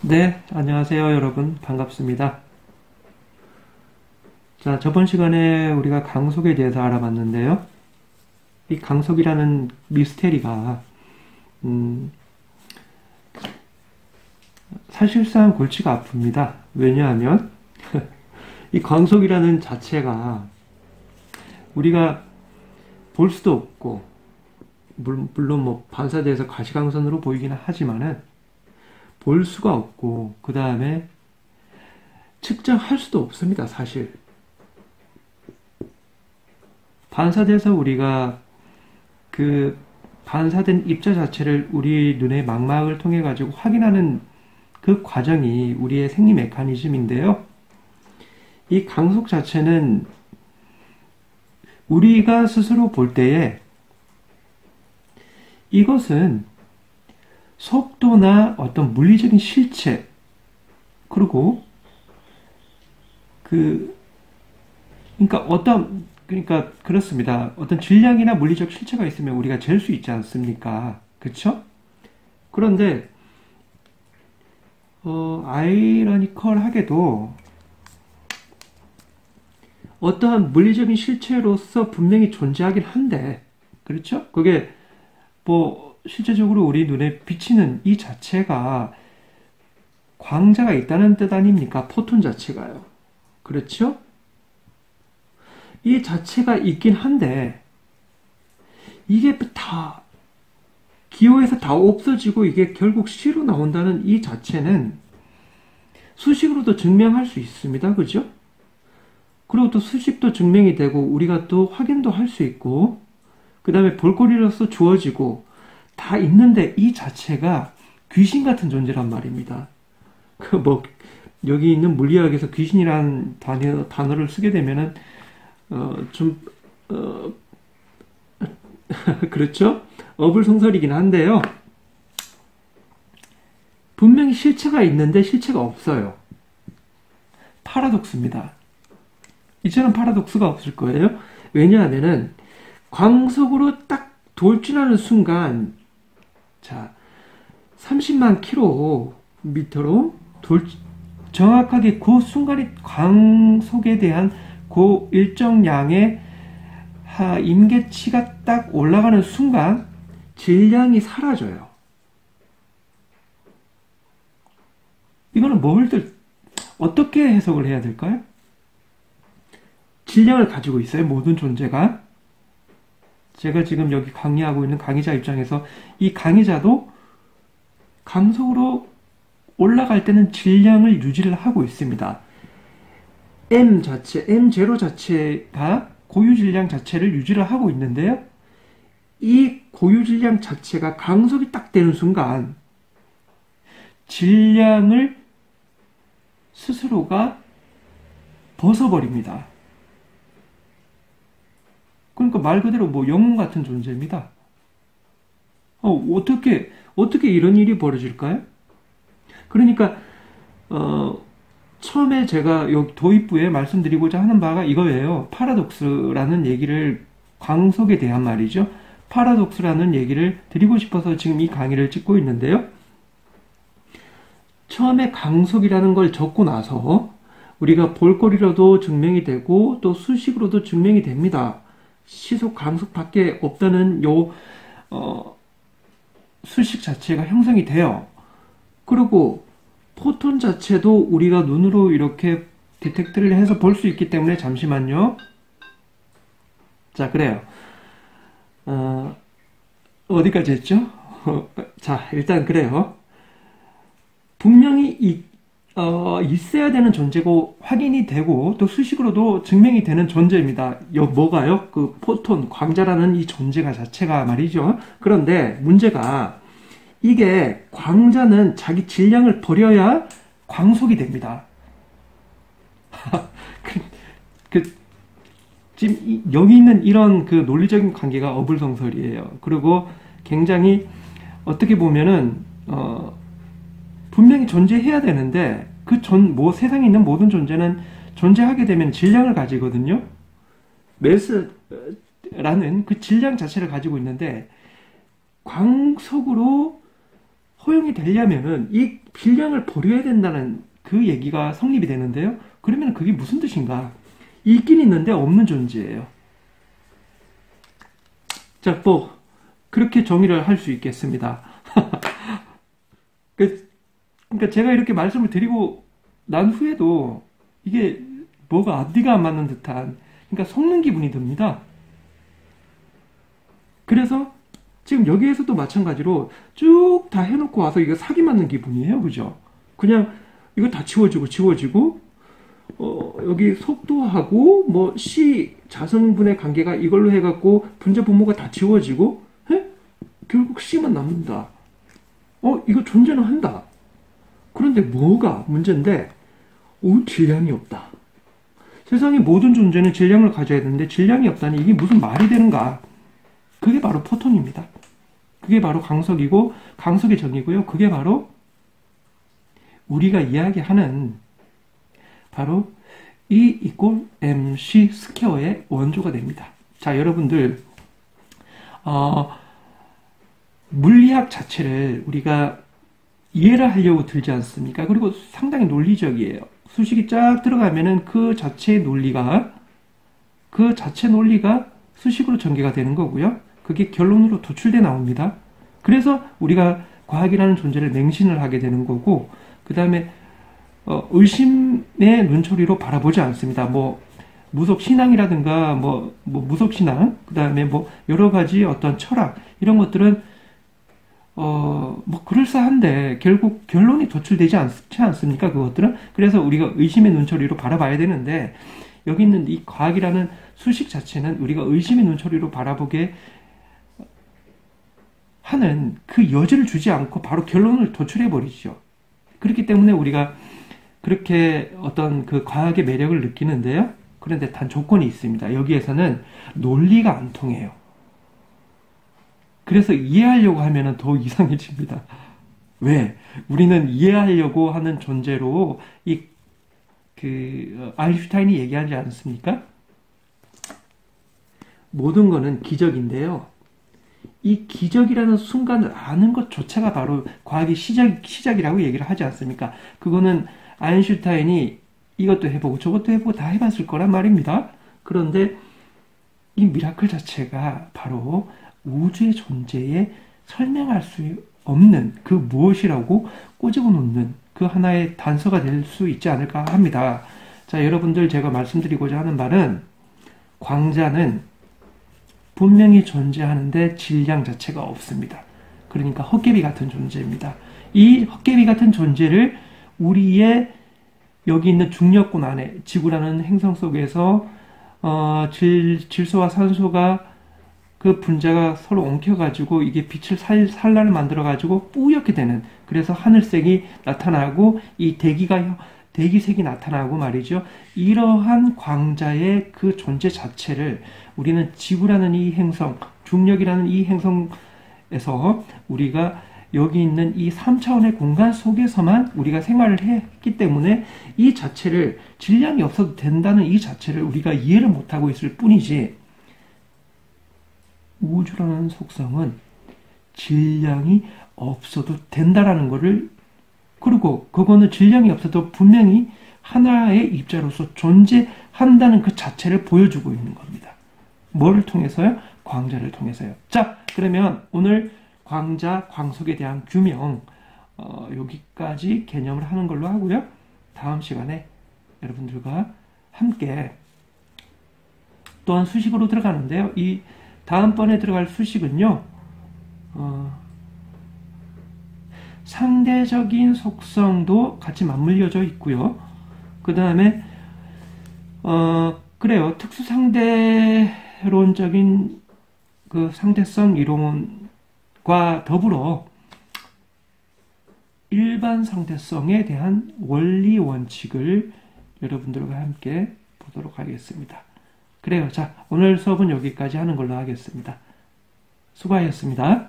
네, 안녕하세요, 여러분. 반갑습니다. 자, 저번 시간에 우리가 강속에 대해서 알아봤는데요. 이 강속이라는 미스테리가, 음, 사실상 골치가 아픕니다. 왜냐하면, 이 강속이라는 자체가 우리가 볼 수도 없고, 물론 뭐 반사돼서 가시광선으로 보이기는 하지만은, 볼 수가 없고, 그 다음에 측정할 수도 없습니다, 사실. 반사돼서 우리가 그 반사된 입자 자체를 우리 눈의 망막을 통해 가지고 확인하는 그 과정이 우리의 생리 메커니즘인데요. 이 강속 자체는 우리가 스스로 볼 때에 이것은 속도나 어떤 물리적인 실체, 그리고 그러니까 그렇습니다. 어떤 질량이나 물리적 실체가 있으면 우리가 잴 수 있지 않습니까? 그쵸? 그런데 아이러니컬하게도 어떠한 물리적인 실체로서 분명히 존재하긴 한데, 그렇죠? 그게 뭐 실제적으로 우리 눈에 비치는 이 자체가 광자가 있다는 뜻 아닙니까? 포톤 자체가요. 그렇죠? 이 자체가 있긴 한데 이게 다 기호에서 다 없어지고 이게 결국 C로 나온다는 이 자체는 수식으로도 증명할 수 있습니다. 그죠? 그리고 또 수식도 증명이 되고 우리가 또 확인도 할 수 있고 그 다음에 볼거리로서 주어지고 다 있는데 이 자체가 귀신 같은 존재란 말입니다. 여기 있는 물리학에서 귀신이라는 단어를 쓰게 되면은 좀 그렇죠? 어불성설이긴 한데요. 분명히 실체가 있는데 실체가 없어요. 파라독스입니다. 이처럼 파라독스가 없을 거예요. 왜냐하면은 광속으로 딱 돌진하는 순간, 자, 30만 킬로미터로 정확하게 그 순간에 광속에 대한 그 일정량의 임계치가 딱 올라가는 순간 질량이 사라져요. 이거는 어떻게 해석을 해야 될까요? 질량을 가지고 있어요. 모든 존재가. 제가 지금 여기 강의하고 있는 강의자 입장에서 이 강의자도 강속으로 올라갈 때는 질량을 유지를 하고 있습니다. M0 자체가 고유 질량 자체를 유지를 하고 있는데요. 이 고유 질량 자체가 강속이 딱 되는 순간 질량을 스스로가 벗어버립니다. 그러니까 말 그대로 뭐 영웅 같은 존재입니다. 어떻게 이런 일이 벌어질까요? 그러니까 처음에 제가 여기 도입부에 말씀드리고자 하는 바가 이거예요. 파라독스라는 얘기를, 광속에 대한 말이죠. 파라독스라는 얘기를 드리고 싶어서 지금 이 강의를 찍고 있는데요. 처음에 강속이라는 걸 적고 나서 우리가 볼거리로도 증명이 되고 또 수식으로도 증명이 됩니다. 시속 강속밖에 없다는 수식 자체가 형성이 돼요. 그리고 포톤 자체도 우리가 눈으로 이렇게 디텍트를 해서 볼 수 있기 때문에, 잠시만요. 자, 그래요. 어디까지 했죠? 자, 일단 그래요. 분명히 있어야 되는 존재고 확인이 되고 또 수식으로도 증명이 되는 존재입니다. 뭐가요? 그 포톤, 광자라는 이 존재가 자체가 말이죠. 그런데 문제가 이게 광자는 자기 질량을 버려야 광속이 됩니다. 지금 여기 있는 이런 그 논리적인 관계가 어불성설이에요. 그리고 굉장히 어떻게 보면은 분명히 존재해야 되는데 세상에 있는 모든 존재는 존재하게 되면 질량을 가지거든요. 매스라는 그 질량 자체를 가지고 있는데 광속으로 허용이 되려면은 이 필량을 버려야 된다는 그 얘기가 성립이 되는데요. 그러면 그게 무슨 뜻인가? 있긴 있는데 없는 존재예요. 자, 뭐 그렇게 정의를 할 수 있겠습니다. 그러니까 제가 이렇게 말씀을 드리고 난 후에도 이게 뭐가 앞뒤가 안 맞는 듯한, 그러니까 속는 기분이 듭니다. 그래서 지금 여기에서도 마찬가지로 쭉 다 해놓고 와서 이거 사기 맞는 기분이에요. 그죠? 그냥 이거 다 지워지고 여기 속도하고 뭐 시 자성분의 관계가 이걸로 해갖고 분자 분모가 다 지워지고 결국 C만 남는다. 이거 존재는 한다. 그런데 뭐가 문제인데 질량이 없다. 세상의 모든 존재는 질량을 가져야 되는데 질량이 없다니 이게 무슨 말이 되는가. 그게 바로 포톤입니다. 그게 바로 강석이고 강석의 정의고요. 그게 바로 우리가 이야기하는 바로 E 이꼴 mc 스퀘어의 원조가 됩니다. 자, 여러분들 물리학 자체를 우리가 이해를 하려고 들지 않습니까? 그리고 상당히 논리적이에요. 수식이 쫙 들어가면은 그 자체 논리가 수식으로 전개가 되는 거고요. 그게 결론으로 도출돼 나옵니다. 그래서 우리가 과학이라는 존재를 맹신을 하게 되는 거고, 그 다음에 의심의 눈초리로 바라보지 않습니다. 뭐 무속 신앙이라든가 뭐 무속 신앙, 그 다음에 뭐 여러 가지 어떤 철학 이런 것들은 뭐 그럴싸한데 결국 결론이 도출되지 않지 않습니까? 그것들은. 그래서 우리가 의심의 눈초리로 바라봐야 되는데, 여기 있는 이 과학이라는 수식 자체는 우리가 의심의 눈초리로 바라보게 하는 그 여지를 주지 않고 바로 결론을 도출해 버리죠. 그렇기 때문에 우리가 그렇게 어떤 그 과학의 매력을 느끼는데요. 그런데 단 조건이 있습니다. 여기에서는 논리가 안 통해요. 그래서 이해하려고 하면 더 이상해집니다. 왜? 우리는 이해하려고 하는 존재로 아인슈타인이 얘기하지 않습니까? 모든 거는 기적인데요. 이 기적이라는 순간을 아는 것조차가 바로 과학의 시작이라고 얘기를 하지 않습니까? 그거는 아인슈타인이 이것도 해보고 저것도 해보고 다 해봤을 거란 말입니다. 그런데 이 미라클 자체가 바로 우주의 존재에 설명할 수 없는 그 무엇이라고 꼬집어 놓는 그 하나의 단서가 될 수 있지 않을까 합니다. 자, 여러분들, 제가 말씀드리고자 하는 말은 광자는 분명히 존재하는데 질량 자체가 없습니다. 그러니까 헛개비 같은 존재입니다. 이 헛개비 같은 존재를 우리의 여기 있는 중력권 안에, 지구라는 행성 속에서 질소와 산소가 그 분자가 서로 엉켜가지고 이게 빛을 산란을 만들어가지고 뿌옇게 되는, 그래서 하늘색이 나타나고 이 대기색이 나타나고 말이죠. 이러한 광자의 그 존재 자체를 우리는 지구라는 이 행성, 중력이라는 이 행성에서 우리가 여기 있는 이 3차원의 공간 속에서만 우리가 생활을 했기 때문에 이 자체를, 질량이 없어도 된다는 이 자체를 우리가 이해를 못하고 있을 뿐이지, 우주라는 속성은 질량이 없어도 된다라는 것을, 그리고 그거는 질량이 없어도 분명히 하나의 입자로서 존재한다는 그 자체를 보여주고 있는 겁니다. 뭐를 통해서요? 광자를 통해서요. 자, 그러면 오늘 광자, 광석에 대한 규명 여기까지 개념을 하는 걸로 하고요. 다음 시간에 여러분들과 함께 또한 수식으로 들어가는데요. 이 다음번에 들어갈 수식은요, 상대적인 속성도 같이 맞물려져 있고요. 그 다음에 그래요. 특수상대론적인 그 상대성 이론과 더불어 일반 상대성에 대한 원리 원칙을 여러분들과 함께 보도록 하겠습니다. 그래요. 자, 오늘 수업은 여기까지 하는 걸로 하겠습니다. 수고하셨습니다.